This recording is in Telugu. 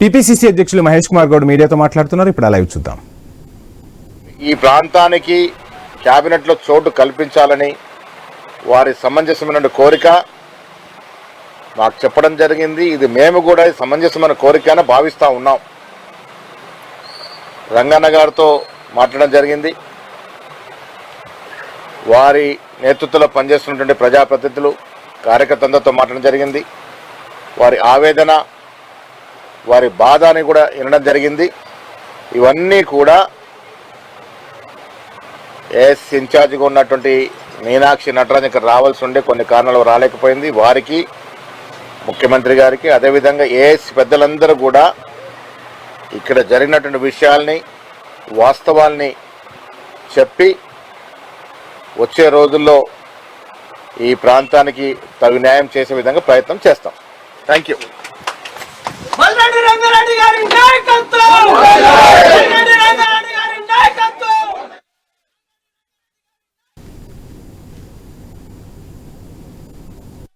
టీపీసీసీ అధ్యక్షులు మహేష్ కుమార్ గౌడ్ మీడియాతో మాట్లాడుతున్నారు. ఇప్పుడు లైవ్ చూద్దాం. ఈ ప్రాంతానికి కేబినెట్లో చోటు కల్పించాలని వారి సమంజసమైన కోరిక మాకు చెప్పడం జరిగింది. ఇది మేము కూడా సమంజసమైన కోరిక అని భావిస్తూ ఉన్నాం. రంగన్న గారితో మాట్లాడడం జరిగింది. వారి నేతృత్వంలో పనిచేస్తున్నటువంటి ప్రజాప్రతినిధులు కార్యకర్తలతో మాట్లాడడం జరిగింది. వారి ఆవేదన, వారి బాధని కూడా వినడం జరిగింది. ఇవన్నీ కూడా ఏఎస్ ఇన్ఛార్జిగా ఉన్నటువంటి మీనాక్షి నటరాజన్ ఇక్కడ రావాల్సి ఉండే కొన్ని కారణాలు రాలేకపోయింది. వారికి, ముఖ్యమంత్రి గారికి, అదేవిధంగా ఏఎస్ పెద్దలందరూ కూడా ఇక్కడ జరిగినటువంటి విషయాల్ని, వాస్తవాల్ని చెప్పి వచ్చే రోజుల్లో ఈ ప్రాంతానికి తగు న్యాయం చేసే విధంగా ప్రయత్నం చేస్తాం. Thank you.